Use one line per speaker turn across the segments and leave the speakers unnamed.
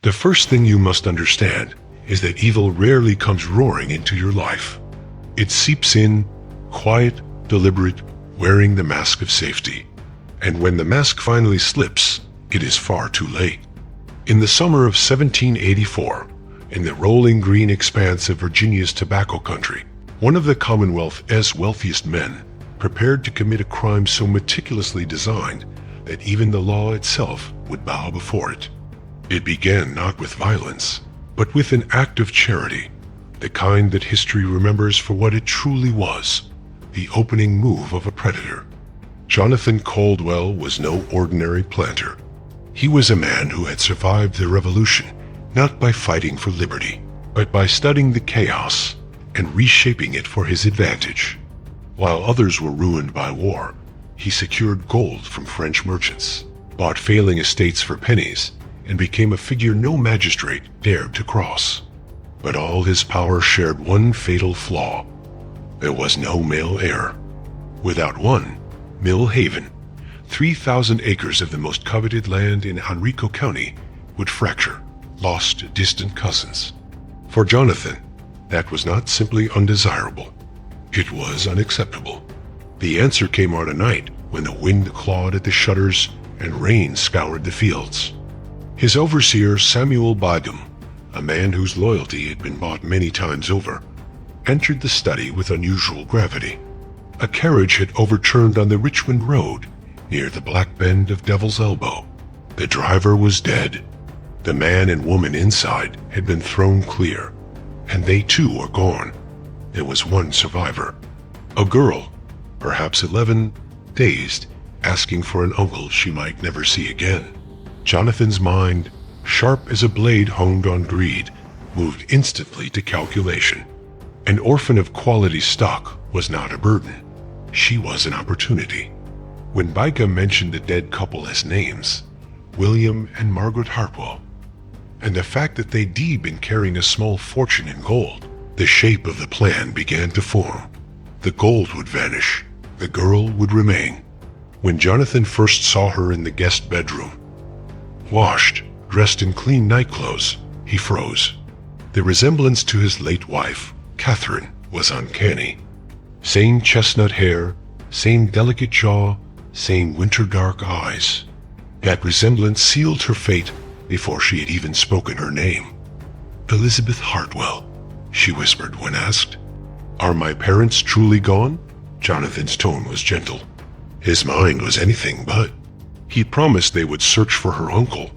The first thing you must understand is that evil rarely comes roaring into your life. It seeps in, quiet, deliberate, wearing the mask of safety. And when the mask finally slips, it is far too late. In the summer of 1784, in the rolling green expanse of Virginia's tobacco country, one of the Commonwealth's wealthiest men prepared to commit a crime so meticulously designed that even the law itself would bow before it. It began not with violence, but with an act of charity, the kind that history remembers for what it truly was, the opening move of a predator. Jonathan Caldwell was no ordinary planter. He was a man who had survived the Revolution not by fighting for liberty, but by studying the chaos and reshaping it for his advantage. While others were ruined by war, he secured gold from French merchants, bought failing estates for pennies, and became a figure no magistrate dared to cross. But all his power shared one fatal flaw. There was no male heir. Without one, Mill Haven, 3,000 acres of the most coveted land in Henrico County, would fracture, lost to distant cousins. For Jonathan, that was not simply undesirable. It was unacceptable. The answer came on a night when the wind clawed at the shutters and rain scoured the fields. His overseer, Samuel Bygum, a man whose loyalty had been bought many times over, entered the study with unusual gravity. A carriage had overturned on the Richmond Road near the Black Bend of Devil's Elbow. The driver was dead. The man and woman inside had been thrown clear, and they too were gone. There was one survivor, a girl, perhaps 11, dazed, asking for an uncle she might never see again. Jonathan's mind, sharp as a blade honed on greed, moved instantly to calculation. An orphan of quality stock was not a burden. She was an opportunity. When Bygum mentioned the dead couple as names, William and Margaret Hartwell, and the fact that they'd been carrying a small fortune in gold, the shape of the plan began to form. The gold would vanish. The girl would remain. When Jonathan first saw her in the guest bedroom, washed, dressed in clean nightclothes, he froze. The resemblance to his late wife, Catherine, was uncanny. Same chestnut hair, same delicate jaw, same winter-dark eyes. That resemblance sealed her fate before she had even spoken her name. "Elizabeth Hartwell," she whispered when asked. "Are my parents truly gone?" Jonathan's tone was gentle. His mind was anything but. He promised they would search for her uncle,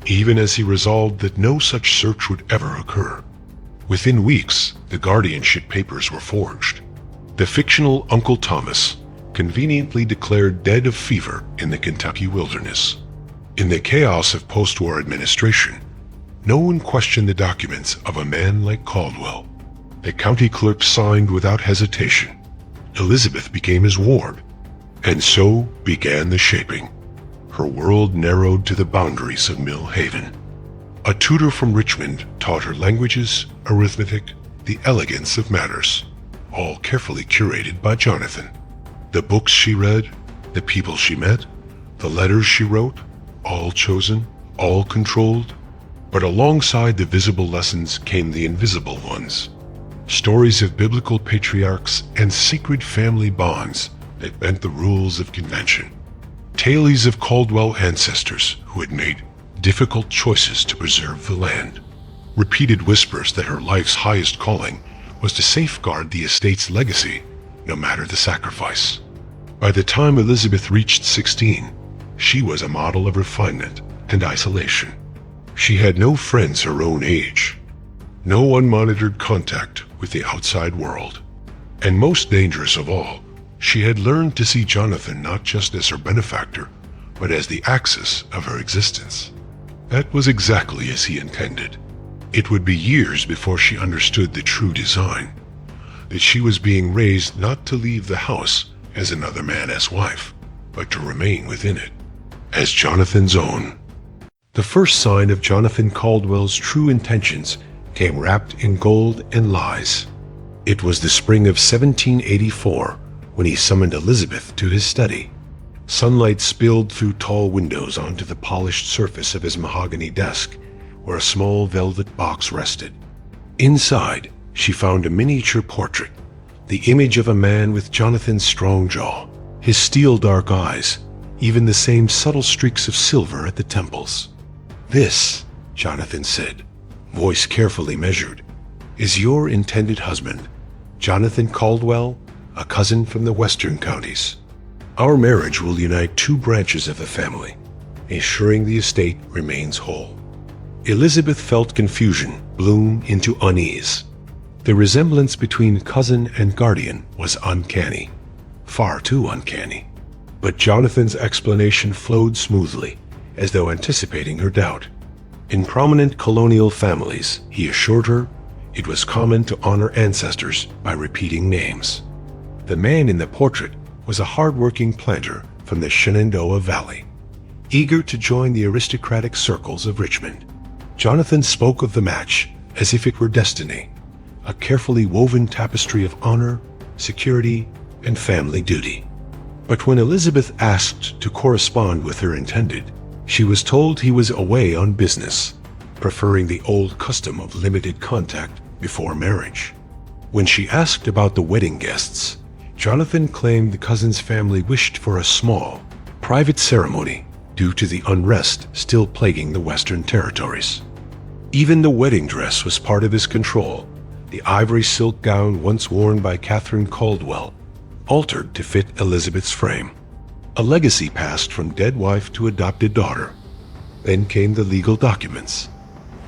even as he resolved that no such search would ever occur. Within weeks, the guardianship papers were forged. The fictional Uncle Thomas conveniently declared dead of fever in the Kentucky wilderness. In the chaos of post-war administration, no one questioned the documents of a man like Caldwell. The county clerk signed without hesitation. Elizabeth became his ward, and so began the shaping. Her world narrowed to the boundaries of Mill Haven. A tutor from Richmond taught her languages, arithmetic, the elegance of matters, all carefully curated by Jonathan. The books she read, the people she met, the letters she wrote, all chosen, all controlled. But alongside the visible lessons came the invisible ones. Stories of biblical patriarchs and secret family bonds that bent the rules of convention. Tales of Caldwell ancestors who had made difficult choices to preserve the land. Repeated whispers that her life's highest calling was to safeguard the estate's legacy, no matter the sacrifice. By the time Elizabeth reached 16, she was a model of refinement and isolation. She had no friends her own age, no unmonitored contact with the outside world. And most dangerous of all, she had learned to see Jonathan not just as her benefactor, but as the axis of her existence. That was exactly as he intended. It would be years before she understood the true design, that she was being raised not to leave the house as another man's wife, but to remain within it, as Jonathan's own. The first sign of Jonathan Caldwell's true intentions came wrapped in gold and lies. It was the spring of 1784 when he summoned Elizabeth to his study. Sunlight spilled through tall windows onto the polished surface of his mahogany desk, where a small velvet box rested. Inside, she found a miniature portrait, the image of a man with Jonathan's strong jaw, his steel-dark eyes, even the same subtle streaks of silver at the temples. "This," Jonathan said, voice carefully measured, "is your intended husband, Jonathan Caldwell, a cousin from the western counties. Our marriage will unite two branches of the family, ensuring the estate remains whole." Elizabeth felt confusion bloom into unease. The resemblance between cousin and guardian was uncanny, far too uncanny. But Jonathan's explanation flowed smoothly, as though anticipating her doubt. In prominent colonial families, he assured her, it was common to honor ancestors by repeating names. The man in the portrait was a hard-working planter from the Shenandoah Valley, eager to join the aristocratic circles of Richmond. Jonathan spoke of the match as if it were destiny, a carefully woven tapestry of honor, security, and family duty. But when Elizabeth asked to correspond with her intended, she was told he was away on business, preferring the old custom of limited contact before marriage. When she asked about the wedding guests, Jonathan claimed the cousin's family wished for a small, private ceremony due to the unrest still plaguing the Western territories. Even the wedding dress was part of his control, the ivory silk gown once worn by Catherine Caldwell, altered to fit Elizabeth's frame. A legacy passed from dead wife to adopted daughter. Then came the legal documents.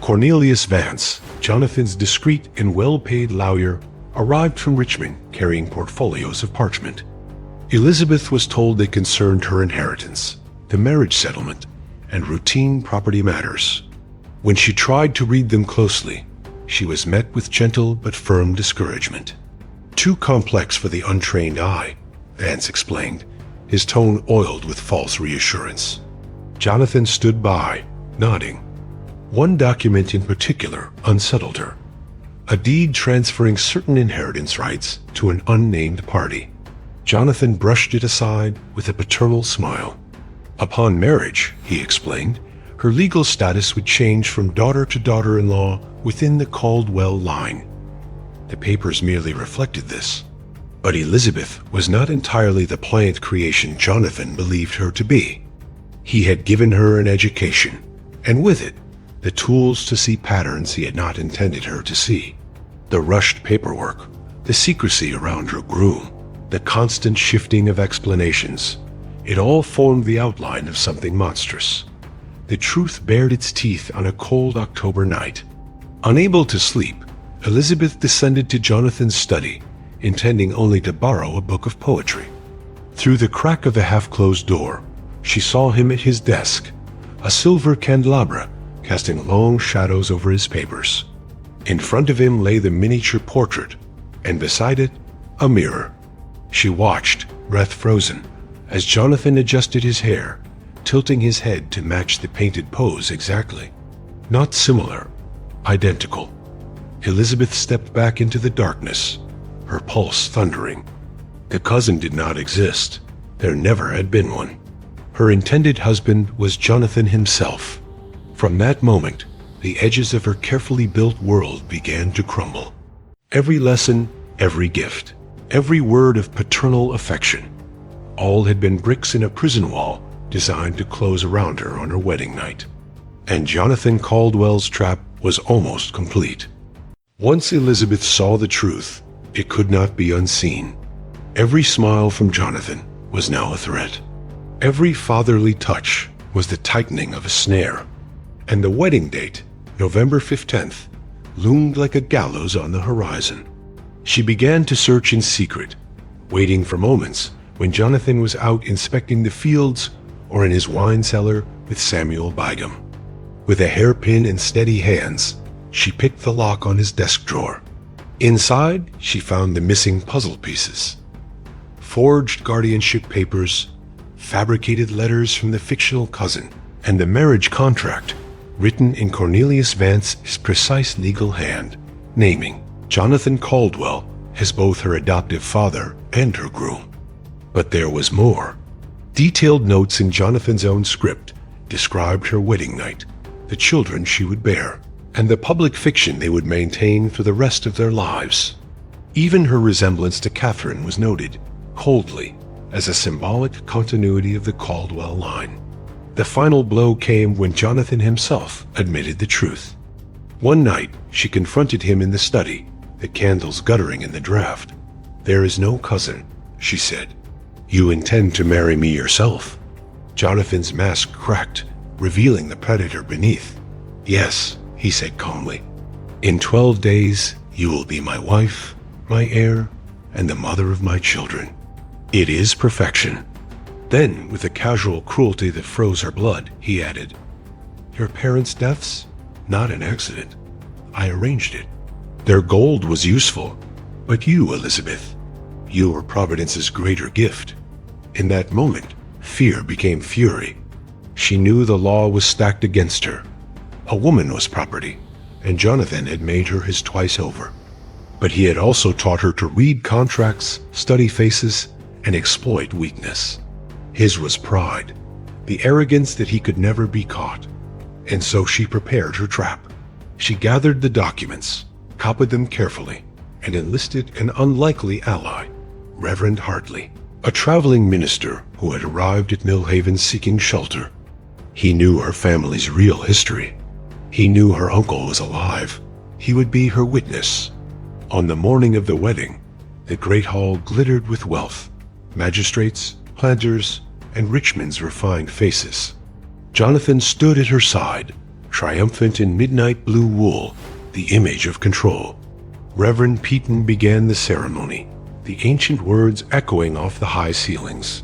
Cornelius Vance, Jonathan's discreet and well-paid lawyer, arrived from Richmond carrying portfolios of parchment. Elizabeth was told they concerned her inheritance, the marriage settlement, and routine property matters. When she tried to read them closely, she was met with gentle but firm discouragement. "Too complex for the untrained eye," Vance explained, his tone oiled with false reassurance. Jonathan stood by, nodding. One document in particular unsettled her, a deed transferring certain inheritance rights to an unnamed party. Jonathan brushed it aside with a paternal smile. Upon marriage, he explained, her legal status would change from daughter to daughter-in-law within the Caldwell line. The papers merely reflected this. But Elizabeth was not entirely the pliant creation Jonathan believed her to be. He had given her an education, and with it, the tools to see patterns he had not intended her to see. The rushed paperwork, the secrecy around her groom, the constant shifting of explanations, it all formed the outline of something monstrous. The truth bared its teeth on a cold October night. Unable to sleep, Elizabeth descended to Jonathan's study, intending only to borrow a book of poetry. Through the crack of the half-closed door, she saw him at his desk, a silver candelabra casting long shadows over his papers. In front of him lay the miniature portrait, and beside it, a mirror. She watched, breath frozen, as Jonathan adjusted his hair, tilting his head to match the painted pose exactly. Not similar, identical. Elizabeth stepped back into the darkness, her pulse thundering. The cousin did not exist. There never had been one. Her intended husband was Jonathan himself. From that moment, the edges of her carefully built world began to crumble. Every lesson, every gift, every word of paternal affection, all had been bricks in a prison wall designed to close around her on her wedding night. And Jonathan Caldwell's trap was almost complete. Once Elizabeth saw the truth, it could not be unseen. Every smile from Jonathan was now a threat. Every fatherly touch was the tightening of a snare. And the wedding date, November 15th, loomed like a gallows on the horizon. She began to search in secret, waiting for moments when Jonathan was out inspecting the fields or in his wine cellar with Samuel Bygum. With a hairpin and steady hands, she picked the lock on his desk drawer. Inside, she found the missing puzzle pieces. Forged guardianship papers, fabricated letters from the fictional cousin, and the marriage contract written in Cornelius Vance's precise legal hand, naming Jonathan Caldwell as both her adoptive father and her groom. But there was more. Detailed notes in Jonathan's own script described her wedding night, the children she would bear, and the public fiction they would maintain for the rest of their lives. Even her resemblance to Catherine was noted, coldly, as a symbolic continuity of the Caldwell line. The final blow came when Jonathan himself admitted the truth. One night, she confronted him in the study, the candles guttering in the draft. "There is no cousin," she said. "You intend to marry me yourself?" Jonathan's mask cracked, revealing the predator beneath. "Yes," he said calmly. "In 12 days, you will be my wife, my heir, and the mother of my children. It is perfection." Then, with a casual cruelty that froze her blood, he added, "Your parents' deaths? Not an accident. I arranged it. Their gold was useful, but you, Elizabeth, you were Providence's greater gift." In that moment, fear became fury. She knew the law was stacked against her. A woman was property, and Jonathan had made her his twice over. But he had also taught her to read contracts, study faces, and exploit weakness. His was pride, the arrogance that he could never be caught. And so she prepared her trap. She gathered the documents, copied them carefully, and enlisted an unlikely ally, Reverend Hartley, a traveling minister who had arrived at Millhaven seeking shelter. He knew her family's real history. He knew her uncle was alive. He would be her witness. On the morning of the wedding, the great hall glittered with wealth, magistrates, planters, and Richmond's refined faces. Jonathan stood at her side, triumphant in midnight blue wool, the image of control. Reverend Peaton began the ceremony, the ancient words echoing off the high ceilings.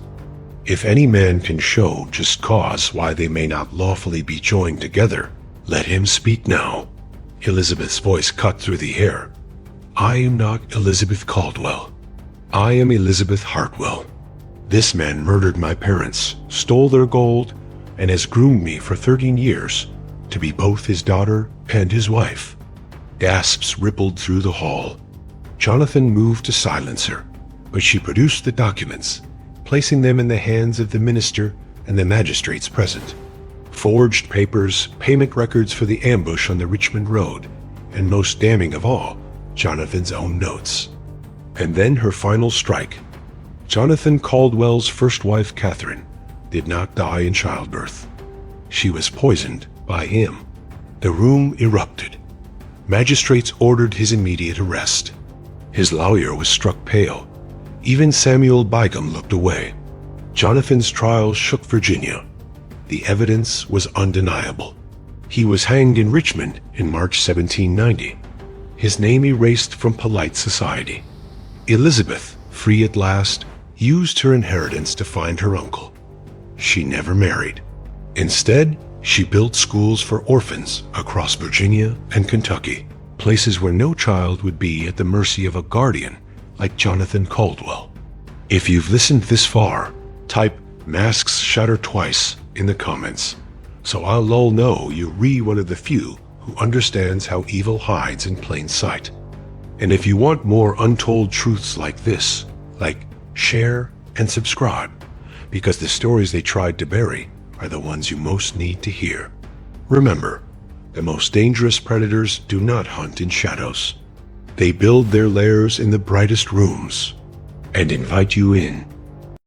"If any man can show just cause why they may not lawfully be joined together, let him speak now." Elizabeth's voice cut through the air. "I am not Elizabeth Caldwell. I am Elizabeth Hartwell. This man murdered my parents, stole their gold, and has groomed me for 13 years to be both his daughter and his wife." Gasps rippled through the hall. Jonathan moved to silence her, but she produced the documents, placing them in the hands of the minister and the magistrates present. Forged papers, payment records for the ambush on the Richmond Road, and most damning of all, Jonathan's own notes. And then her final strike. Jonathan Caldwell's first wife, Catherine, did not die in childbirth. She was poisoned by him. The room erupted. Magistrates ordered his immediate arrest. His lawyer was struck pale. Even Samuel Bygum looked away. Jonathan's trial shook Virginia. The evidence was undeniable. He was hanged in Richmond in March 1790. His name erased from polite society. Elizabeth, free at last, used her inheritance to find her uncle. She never married. Instead, she built schools for orphans across Virginia and Kentucky, places where no child would be at the mercy of a guardian like Jonathan Caldwell. If you've listened this far, type "masks shatter twice" in the comments, so I'll all know you're one of the few who understands how evil hides in plain sight. And if you want more untold truths like this, share and subscribe, because the stories they tried to bury are the ones you most need to hear. Remember, the most dangerous predators do not hunt in shadows. They build their lairs in the brightest rooms and invite you in